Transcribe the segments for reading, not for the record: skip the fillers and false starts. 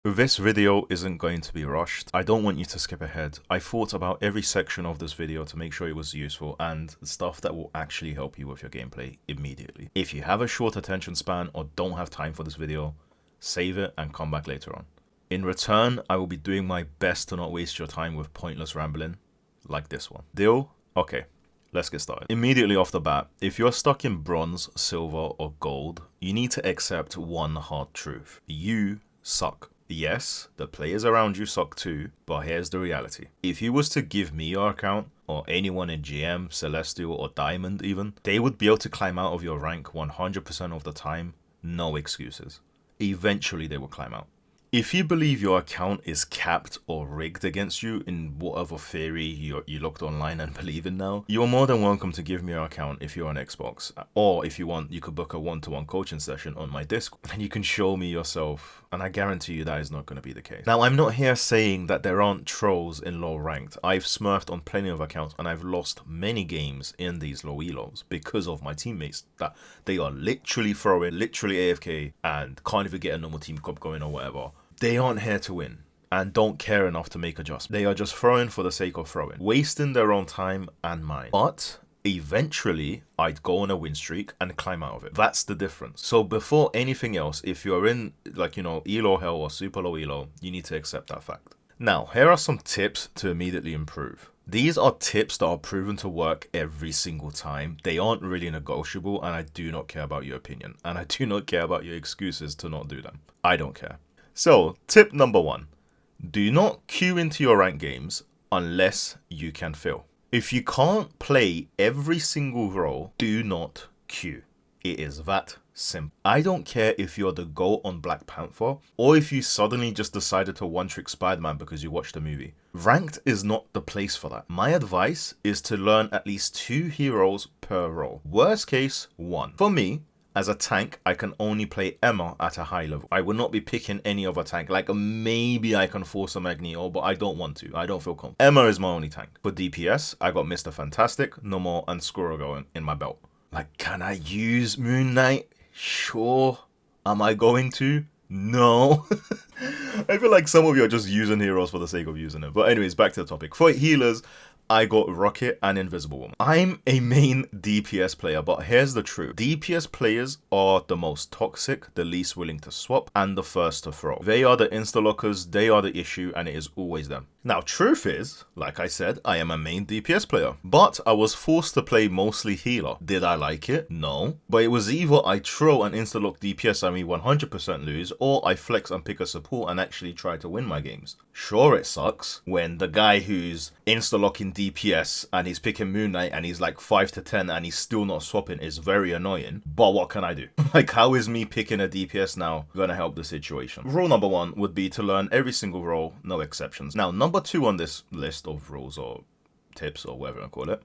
This video isn't going to be rushed. I don't want you to skip ahead. I thought about every section of this video to make sure it was useful and stuff that will actually help you with your gameplay immediately. If you have a short attention span or don't have time for this video, save it and come back later on. In return, I will be doing my best to not waste your time with pointless rambling like this one. Deal? Okay. Let's get started. Immediately off the bat, if you're stuck in bronze, silver, or gold, you need to accept one hard truth. You suck. Yes, the players around you suck too, but here's the reality. If you was to give me your account, or anyone in GM, Celestial, or Diamond even, they would be able to climb out of your rank 100% of the time, no excuses. Eventually they will climb out. If you believe your account is capped or rigged against you in whatever theory you looked online and believe in now, you're more than welcome to give me your account if you're on Xbox. Or if you want, you could book a one-to-one coaching session on my Discord and you can show me yourself. And I guarantee you that is not going to be the case. Now, I'm not here saying that there aren't trolls in low ranked. I've smurfed on plenty of accounts and I've lost many games in these low elos because of my teammates that they are literally throwing, literally AFK and can't even get a normal team cup going or whatever. They aren't here to win and don't care enough to make adjustments. They are just throwing for the sake of throwing, wasting their own time and mine. But eventually, I'd go on a win streak and climb out of it. That's the difference. So before anything else, if you're in elo hell or super low elo, you need to accept that fact. Now, here are some tips to immediately improve. These are tips that are proven to work every single time. They aren't really negotiable and I do not care about your opinion. And I do not care about your excuses to not do them. I don't care. So, tip number 1. Do not queue into your ranked games unless you can fill. If you can't play every single role, do not queue. It is that simple. I don't care if you're the GOAT on Black Panther or if you suddenly just decided to one-trick Spider-Man because you watched a movie. Ranked is not the place for that. My advice is to learn at least 2 heroes per role. Worst case, 1. For me, as a tank, I can only play Emma at a high level. I will not be picking any other tank. Like, maybe I can force a Magneto, but I don't want to. I don't feel confident. Emma is my only tank. For DPS, I got Mr. Fantastic, Normal, and Squirrel going in my belt. Like, can I use Moon Knight? Sure. Am I going to? No. I feel like some of you are just using heroes for the sake of using them. But anyways, back to the topic. For healers, I got Rocket and Invisible Woman. I'm a main DPS player, but here's the truth. DPS players are the most toxic, the least willing to swap, and the first to throw. They are the insta-lockers, they are the issue, and it is always them. Now, truth is, like I said, I am a main DPS player, but I was forced to play mostly healer. Did I like it? No. But it was either I throw and insta-lock DPS and we 100% lose, or I flex and pick a support and actually try to win my games. Sure, it sucks when the guy who's insta-locking DPS and he's picking Moon Knight and he's like 5 to 10 and he's still not swapping is very annoying, but what can I do? Like, how is me picking a DPS now gonna help the situation? Rule number 1 would be to learn every single role, no exceptions. Now, number 2 on this list of rules or tips or whatever I call it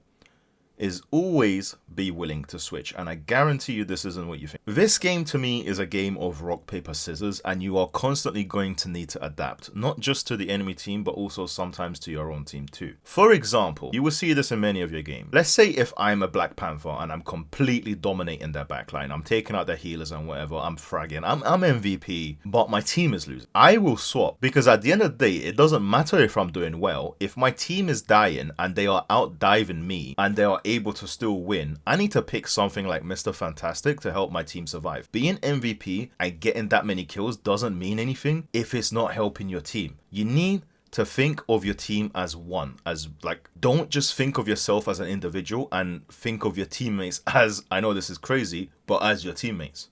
is always be willing to switch, and I guarantee you this isn't what you think. This game to me is a game of rock, paper, scissors, and you are constantly going to need to adapt, not just to the enemy team, but also sometimes to your own team too. For example, you will see this in many of your games. Let's say if I'm a Black Panther and I'm completely dominating their backline, I'm taking out their healers and whatever, I'm fragging, I'm MVP, but my team is losing. I will swap, because at the end of the day, it doesn't matter if I'm doing well. If my team is dying and they are out diving me and they are able to still win, I need to pick something like Mr. Fantastic to help my team survive. Being MVP and getting that many kills doesn't mean anything if it's not helping your team. You need to think of your team as one, as like, don't just think of yourself as an individual and think of your teammates as, I know this is crazy, but as your teammates.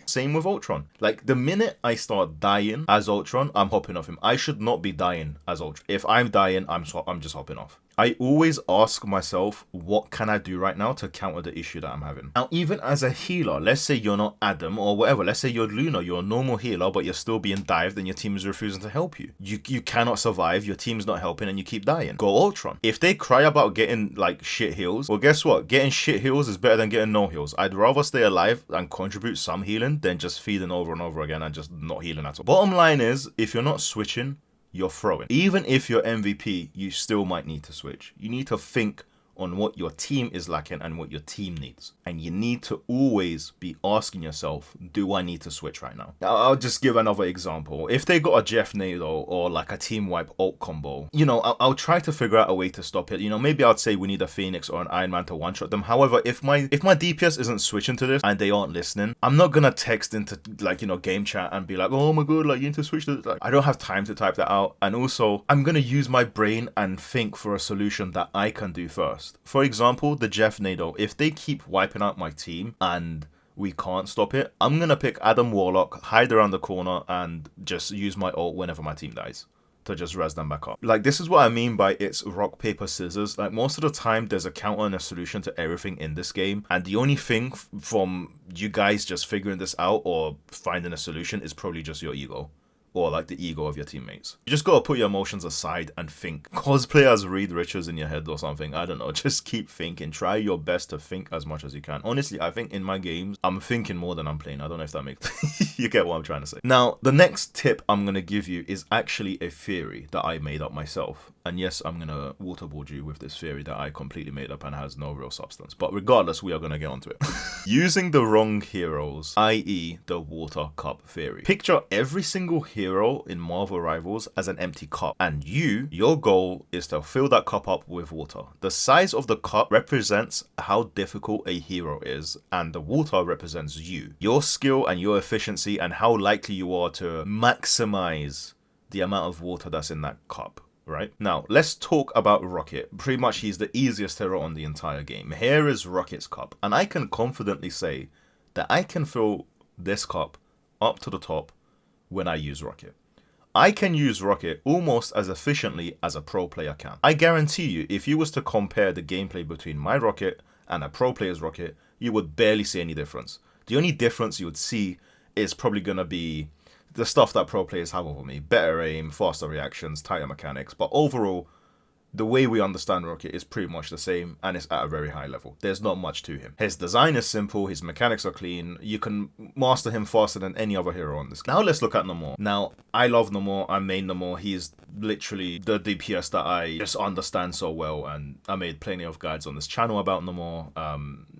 Same with Ultron. Like, the minute I start dying as Ultron, I'm hopping off him. I should not be dying as Ultron. If I'm dying, I'm just hopping off. I always ask myself, what can I do right now to counter the issue that I'm having? Now, even as a healer, let's say you're not Adam or whatever. Let's say you're Luna, you're a normal healer, but you're still being dived and your team is refusing to help you. You cannot survive, your team's not helping, and you keep dying. Go Ultron. If they cry about getting, like, shit heals, well, guess what? Getting shit heals is better than getting no heals. I'd rather stay alive and contribute some healing than just feeding over and over again and just not healing at all. Bottom line is, if you're not switching, you're throwing. Even if you're MVP, you still might need to switch. You need to think on what your team is lacking and what your team needs. And you need to always be asking yourself, do I need to switch right now? Now, I'll just give another example. If they got a Jeff Nado or like a team wipe ult combo, you know, I'll try to figure out a way to stop it. You know, maybe I'd say we need a Phoenix or an Iron Man to one-shot them. However, if my DPS isn't switching to this and they aren't listening, I'm not gonna text into like, you know, game chat and be like, oh my god, like you need to switch to this. Like, I don't have time to type that out. And also, I'm gonna use my brain and think for a solution that I can do first. For example, the Jeff Nado, if they keep wiping out my team and we can't stop it, I'm gonna pick Adam Warlock, hide around the corner, and just use my ult whenever my team dies to just res them back up. Like, this is what I mean by it's rock, paper, scissors. Like, most of the time, there's a counter and a solution to everything in this game. And the only thing from you guys just figuring this out or finding a solution is probably just your ego. Or like the ego of your teammates. You just gotta put your emotions aside and think. Cosplay as Reed Richards in your head or something. I don't know. Just keep thinking. Try your best to think as much as you can. Honestly, I think in my games, I'm thinking more than I'm playing. I don't know if that makes you get what I'm trying to say. Now, the next tip I'm gonna give you is actually a theory that I made up myself. And yes, I'm gonna waterboard you with this theory that I completely made up and has no real substance. But regardless, we are gonna get onto it. Using the wrong heroes, i.e. the water cup theory. Picture every single hero in Marvel Rivals as an empty cup, and your goal is to fill that cup up with water. The size of the cup represents how difficult a hero is, and the water represents you, your skill and your efficiency, and how likely you are to maximize the amount of water that's in that cup. Right? Now, let's talk about Rocket. Pretty much he's the easiest hero on the entire game. Here is Rocket's cup, and I can confidently say that I can fill this cup up to the top when I use Rocket. I can use Rocket almost as efficiently as a pro player can. I guarantee you, if you was to compare the gameplay between my Rocket and a pro player's Rocket, you would barely see any difference. The only difference you would see is probably going to be the stuff that pro players have over me. Better aim, faster reactions, tighter mechanics. But overall, the way we understand Rocket is pretty much the same, and it's at a very high level. There's not much to him. His design is simple, his mechanics are clean, you can master him faster than any other hero on this. Now let's look at Namor. Now, I love Namor, I main Namor, he's literally the DPS that I just understand so well, and I made plenty of guides on this channel about Namor.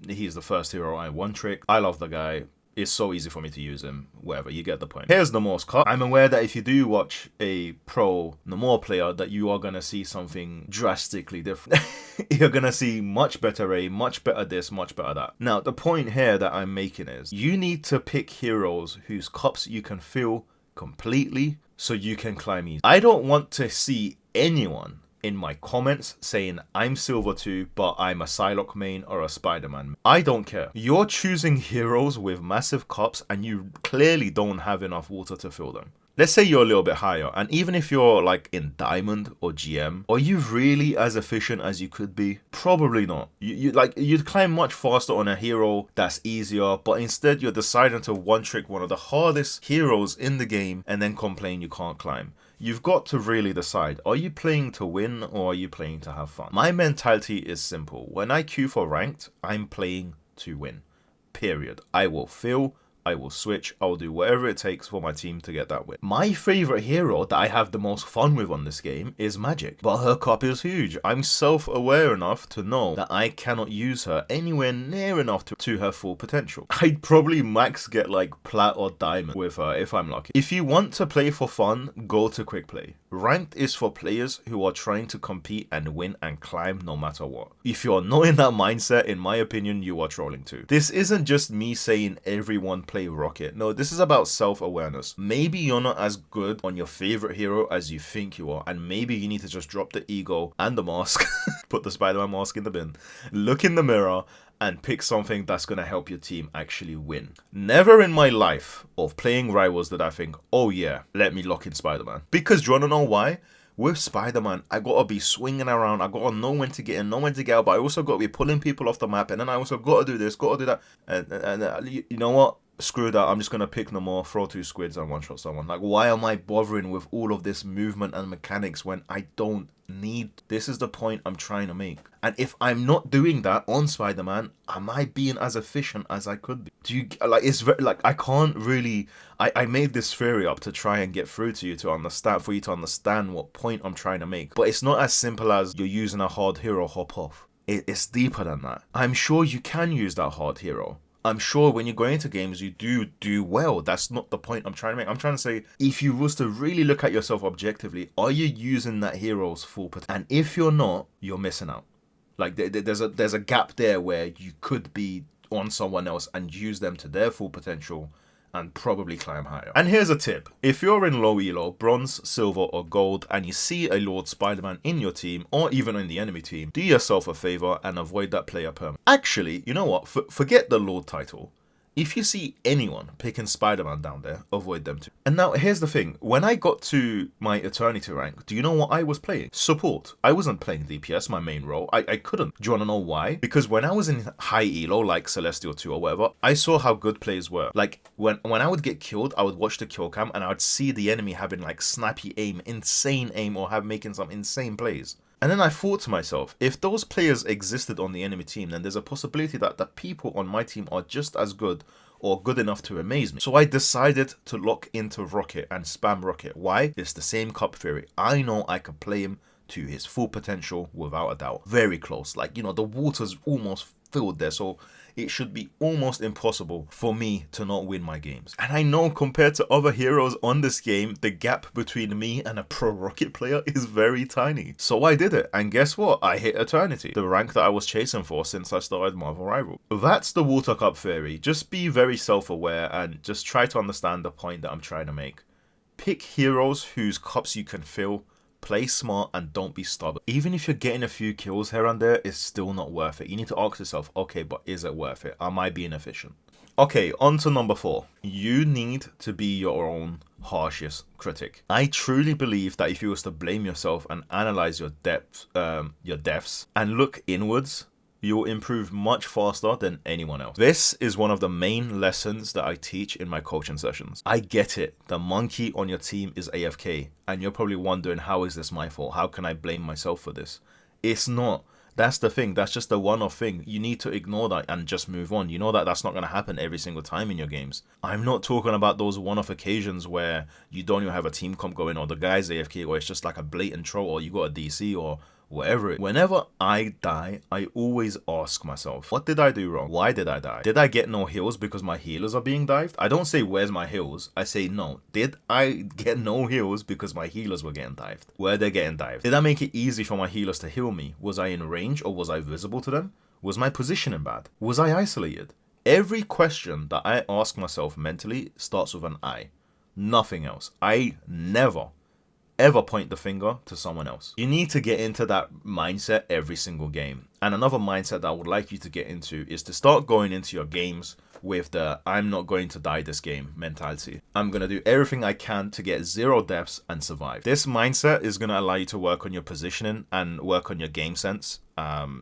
He's the first hero I one-trick. I love the guy. It's so easy for me to use him, whatever, you get the point. Here's Namor's cup. I'm aware that if you do watch a pro Namor player, that you are going to see something drastically different. You're going to see much better aim, much better this, much better that. Now, the point here that I'm making is, you need to pick heroes whose cups you can fill completely so you can climb easy. I don't want to see anyone in my comments saying I'm Silver 2 but I'm a Psylocke main or a Spider-Man. I don't care. You're choosing heroes with massive cups and you clearly don't have enough water to fill them. Let's say you're a little bit higher, and even if you're like in Diamond or GM, are you really as efficient as you could be? Probably not. You'd climb much faster on a hero that's easier, but instead you're deciding to one-trick one of the hardest heroes in the game and then complain you can't climb. You've got to really decide, are you playing to win or are you playing to have fun? My mentality is simple. When I queue for ranked, I'm playing to win. Period. I will fill, I will switch, I will do whatever it takes for my team to get that win. My favourite hero that I have the most fun with on this game is Magic, but her cup is huge. I'm self-aware enough to know that I cannot use her anywhere near enough to her full potential. I'd probably max get like plat or diamond with her if I'm lucky. If you want to play for fun, go to quick play. Ranked is for players who are trying to compete and win and climb no matter what. If you're not in that mindset, in my opinion, you are trolling too. This isn't just me saying everyone play Rocket. No, this is about self-awareness. Maybe you're not as good on your favorite hero as you think you are, and maybe you need to just drop the ego and the mask, put the Spider-Man mask in the bin, look in the mirror, and pick something that's going to help your team actually win. Never in my life of playing Rivals did I think, oh yeah, let me lock in Spider-Man. Because do you want to know why? With Spider-Man, I gotta be swinging around, I gotta know when to get in, know when to get out, but I also gotta be pulling people off the map, and then I also gotta do this, gotta do that, and you know what? Screw that, I'm just gonna pick no more, throw 2 squids and one-shot someone. Like, why am I bothering with all of this movement and mechanics when I don't need? This is the point I'm trying to make. And if I'm not doing that on Spider-Man, am I being as efficient as I could be? Do you, like, it's very, like, I can't really, I made this theory up to try and get through to you to understand, for you to understand what point I'm trying to make. But it's not as simple as you're using a hard hero, hop off. It's deeper than that. I'm sure you can use that hard hero. I'm sure when you're going into games, you do well. That's not the point I'm trying to make. I'm trying to say, if you was to really look at yourself objectively, are you using that hero's full potential? And if you're not, you're missing out. Like there's a gap there where you could be on someone else and use them to their full potential and probably climb higher. And here's a tip. If you're in low elo, bronze, silver or gold, and you see a Lord Spider-Man in your team or even in the enemy team, do yourself a favor and avoid that player permanently. Actually, you know what? Forget the Lord title. If you see anyone picking Spider-Man down there, avoid them too. And now here's the thing. When I got to my Eternity rank, do you know what I was playing? Support. I wasn't playing DPS, my main role. I couldn't. Do you want to know why? Because when I was in high elo, like Celestial 2 or whatever, I saw how good plays were. Like when I would get killed, I would watch the kill cam and I would see the enemy having like snappy aim, insane aim, or making some insane plays. And then I thought to myself, if those players existed on the enemy team, then there's a possibility that the people on my team are just as good or good enough to amaze me. So I decided to lock into Rocket and spam Rocket. Why? It's the same cup theory. I know I could play him to his full potential without a doubt. Very close. Like, you know, the water's almost filled there. So it should be almost impossible for me to not win my games. And I know compared to other heroes on this game, the gap between me and a pro Rocket player is very tiny. So I did it. And guess what? I hit Eternity, the rank that I was chasing for since I started Marvel Rival. That's the Water Cup theory. Just be very self-aware and just try to understand the point that I'm trying to make. Pick heroes whose cups you can fill. Play smart and don't be stubborn. Even if you're getting a few kills here and there, it's still not worth it. You need to ask yourself, okay, but is it worth it? Am I being efficient? Okay, on to number 4. You need to be your own harshest critic. I truly believe that if you was to blame yourself and analyze your deaths and look inwards, you'll improve much faster than anyone else. This is one of the main lessons that I teach in my coaching sessions. I get it. The monkey on your team is AFK, and you're probably wondering, how is this my fault? How can I blame myself for this? It's not. That's the thing. That's just a one-off thing. You need to ignore that and just move on. You know that that's not going to happen every single time in your games. I'm not talking about those one-off occasions where you don't even have a team comp going, or the guy's AFK, or it's just like a blatant troll, or you got a DC, or whatever. Whenever I die, I always ask myself, what did I do wrong? Why did I die? Did I get no heals because my healers are being dived? I don't say, where's my heals? I say, no. Did I get no heals because my healers were getting dived? Were they getting dived? Did I make it easy for my healers to heal me? Was I in range or was I visible to them? Was my positioning bad? Was I isolated? Every question that I ask myself mentally starts with an I. Nothing else. I never ever point the finger to someone else. You need to get into that mindset every single game. And another mindset that I would like you to get into is to start going into your games with the I'm not going to die this game mentality. I'm going to do everything I can to get 0 deaths and survive. This mindset is going to allow you to work on your positioning and work on your game sense,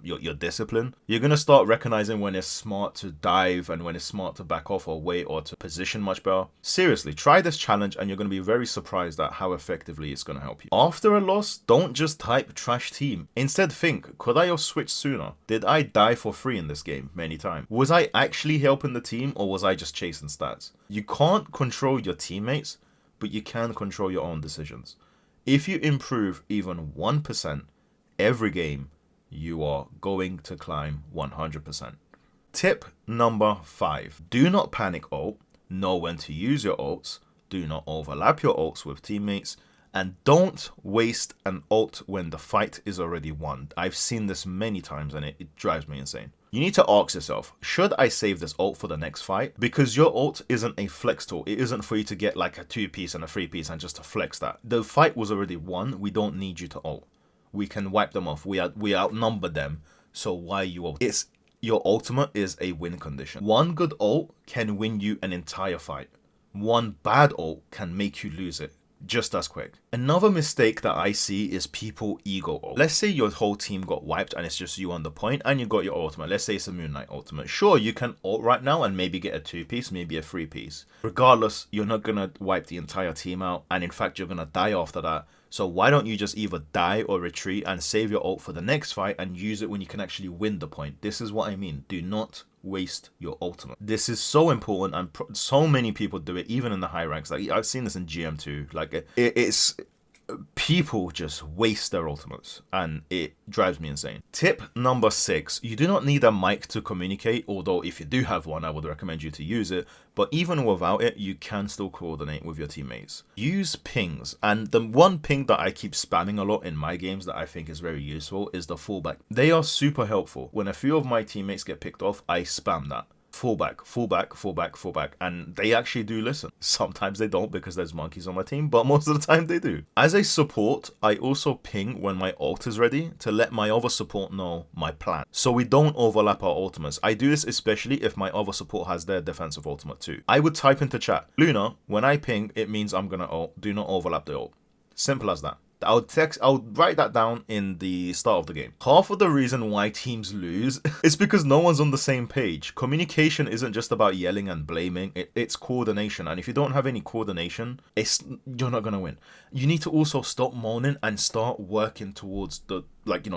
your discipline. You're going to start recognizing when it's smart to dive and when it's smart to back off or wait or to position much better. Seriously, try this challenge and you're going to be very surprised at how effectively it's going to help you. After a loss, don't just type trash team. Instead think, could I have switched sooner? Did I die for free in this game many times? Was I actually helping the team or was I just chasing stats? You can't control your teammates, but you can control your own decisions. If you improve even 1% every game, you are going to climb 100%. Tip number 5. Do not panic ult. Know when to use your ults. Do not overlap your ults with teammates. And don't waste an ult when the fight is already won. I've seen this many times and it drives me insane. You need to ask yourself, should I save this ult for the next fight? Because your ult isn't a flex tool. It isn't for you to get like a 2-piece and a 3-piece and just to flex that. The fight was already won. We don't need you to ult. We can wipe them off. We outnumber them. So why you ult? Your ultimate is a win condition. One good ult can win you an entire fight. One bad ult can make you lose it just as quick. Another mistake that I see is people ego ult. Let's say your whole team got wiped and it's just you on the point and you got your ultimate. Let's say it's a Moon Knight ultimate. Sure, you can ult right now and maybe get a 2-piece, maybe a 3-piece. Regardless, you're not gonna wipe the entire team out, and in fact you're gonna die after that. So why don't you just either die or retreat and save your ult for the next fight and use it when you can actually win the point? This is what I mean. Do not waste your ultimate. This is so important, and so many people do it, even in the high ranks. Like I've seen this in GM2. Like it's people just waste their ultimates, and it drives me insane. Tip number 6, you do not need a mic to communicate, although if you do have one, I would recommend you to use it, but even without it, you can still coordinate with your teammates. Use pings, and the one ping that I keep spamming a lot in my games that I think is very useful is the fallback. They are super helpful. When a few of my teammates get picked off, I spam that. Fallback, fallback, fallback, fallback, and they actually do listen. Sometimes they don't because there's monkeys on my team, but most of the time they do. As a support, I also ping when my ult is ready to let my other support know my plan, so we don't overlap our ultimates. I do this especially if my other support has their defensive ultimate too. I would type into chat, Luna, when I ping, it means I'm gonna ult, do not overlap the ult. Simple as that. I'll write that down in the start of the game. Half of the reason why teams lose is because no one's on the same page. Communication isn't just about yelling and blaming, it's coordination. And if you don't have any coordination, you're not gonna win. You need to also stop moaning and start working towards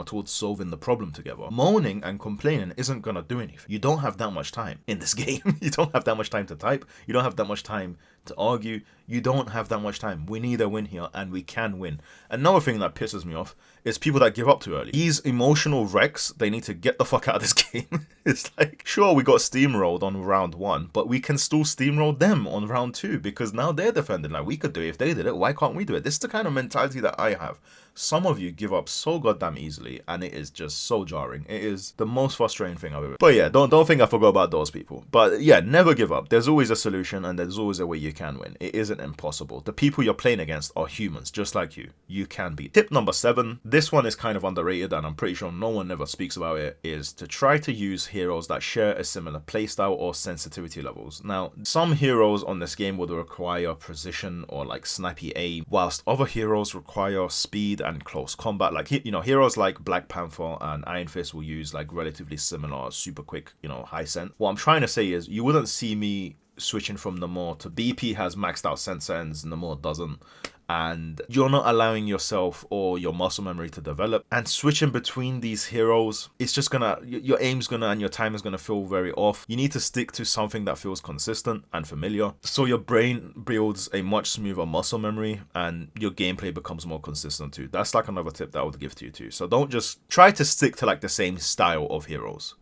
towards solving the problem together. Moaning and complaining isn't gonna do anything. You don't have that much time in this game. You don't have that much time to type. You don't have that much time to argue. You don't have that much time. We need a win here, and we can win. Another thing that pisses me off is people that give up too early. These emotional wrecks, they need to get the fuck out of this game. It's like, sure, we got steamrolled on round 1, but we can still steamroll them on round 2 because now they're defending. Like, we could do it. If they did it, why can't we do it? This is the kind of mentality that I have. Some of you give up so goddamn easily, and it is just so jarring. It is the most frustrating thing I've ever. But yeah, don't think I forgot about those people. But yeah, never give up. There's always a solution, and there's always a way you can win. It isn't impossible. The people you're playing against are humans, just like you. You can beat. Tip number 7. This one is kind of underrated, and I'm pretty sure no one ever speaks about it. Is to try to use heroes that share a similar playstyle or sensitivity levels. Now, some heroes on this game would require precision or like snappy aim, whilst other heroes require speed and close combat. Like, heroes like Black Panther and Iron Fist will use like relatively similar super quick, high sense. What I'm trying to say is you wouldn't see me switching from Namor to BP has maxed out sense ends, Namor doesn't, and you're not allowing yourself or your muscle memory to develop. And switching between these heroes, it's just your aim's and your time is gonna feel very off. You need to stick to something that feels consistent and familiar, so your brain builds a much smoother muscle memory and your gameplay becomes more consistent too. That's like another tip that I would give to you too. So don't just try to stick to like the same style of heroes.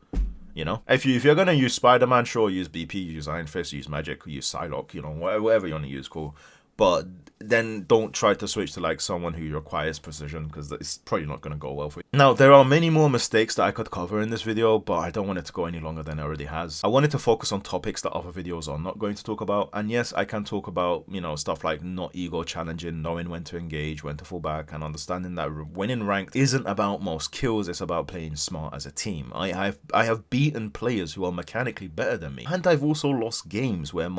If you're gonna use Spider-Man, sure, use BP, use Iron Fist, use Magic, use Psylocke, whatever you want to use, cool. But then don't try to switch to like someone who requires precision, because it's probably not going to go well for you. Now, there are many more mistakes that I could cover in this video, but I don't want it to go any longer than it already has. I wanted to focus on topics that other videos are not going to talk about. And yes, I can talk about, stuff like not ego challenging, knowing when to engage, when to fall back, and understanding that winning ranked isn't about most kills, it's about playing smart as a team. I have beaten players who are mechanically better than me, and I've also lost games where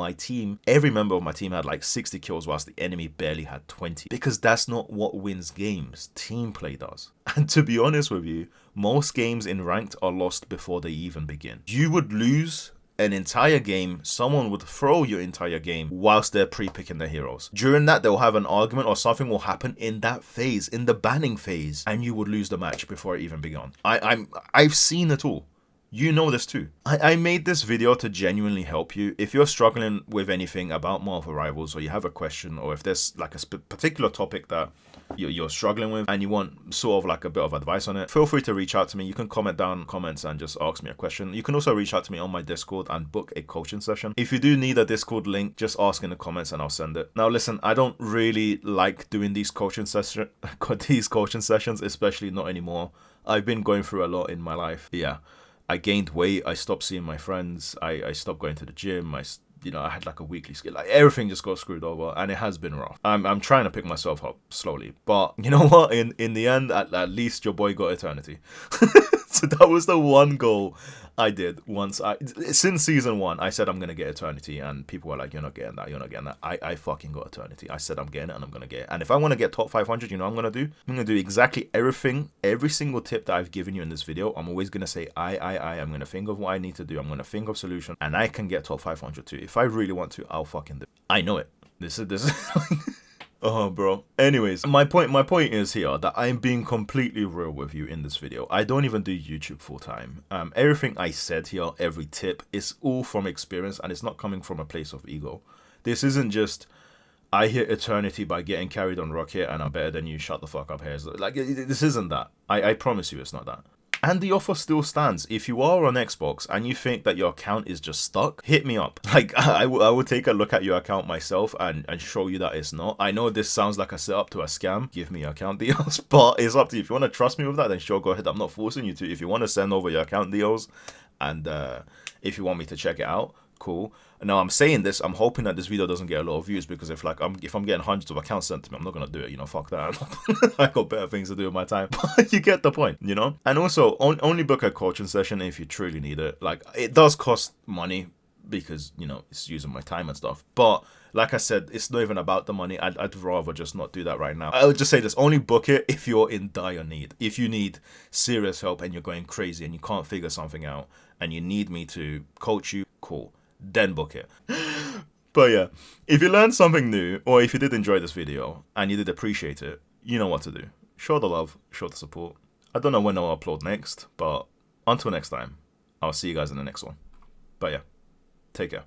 every member of my team had like 60 kills whilst the enemy barely had 20, because that's not what wins games. Team play does. And to be honest with you, most games in ranked are lost before they even begin. You would lose an entire game, someone would throw your entire game whilst they're pre-picking their heroes. During that, they'll have an argument or something will happen in that phase, in the banning phase, and you would lose the match before it even began. I've seen it all. You know this too. I made this video to genuinely help you. If you're struggling with anything about Marvel Rivals, or you have a question, or if there's like a particular topic that you're struggling with and you want sort of like a bit of advice on it, feel free to reach out to me. You can comment down comments and just ask me a question. You can also reach out to me on my Discord and book a coaching session. If you do need a Discord link, just ask in the comments and I'll send it. Now listen, I don't really like doing these coaching sessions, especially not anymore. I've been going through a lot in my life. Yeah. I gained weight, I stopped seeing my friends, I stopped going to the gym, I had like a weekly schedule, like everything just got screwed over, and it has been rough. I'm trying to pick myself up slowly, but you know what, in the end, at least your boy got eternity. So that was the one goal I did since season 1. I said I'm gonna get eternity, and people were like, you're not getting that. I fucking got eternity. I said I'm getting it, and I'm gonna get it. And if I want to get top 500, I'm gonna do exactly everything, every single tip that I've given you in this video. I'm always gonna say I'm gonna think of what I need to do, I'm gonna think of solution, and I can get top 500 too. If I really want to, I'll fucking do it. I know it. This is oh, bro. Anyways, my point is here that I'm being completely real with you in this video. I don't even do YouTube full time. Everything I said here, every tip, is all from experience, and it's not coming from a place of ego. This isn't just, I hit eternity by getting carried on Rocket and I'm better than you, shut the fuck up, Hairs. Like, this isn't that. I promise you it's not that. And the offer still stands. If you are on Xbox and you think that your account is just stuck, hit me up. Like, I will take a look at your account myself and show you that it's not. I know this sounds like a setup to a scam. Give me your account deals, but it's up to you. If you want to trust me with that, then sure, go ahead. I'm not forcing you to. If you want to send over your account deals and if you want me to check it out, cool. Now I'm saying this, I'm hoping that this video doesn't get a lot of views, because if I'm getting hundreds of accounts sent to me, I'm not gonna do it, fuck that. I got better things to do with my time. But you get the point, And also, only book a coaching session if you truly need it. Like, it does cost money because, it's using my time and stuff. But like I said, it's not even about the money. I'd rather just not do that right now. I would just say this, only book it if you're in dire need. If you need serious help and you're going crazy and you can't figure something out and you need me to coach you, cool. Then book it. But yeah, if you learned something new, or if you did enjoy this video and you did appreciate it, you know what to do. Show the love, show the support. I don't know when I'll upload next, but until next time, I'll see you guys in the next one. But yeah, take care.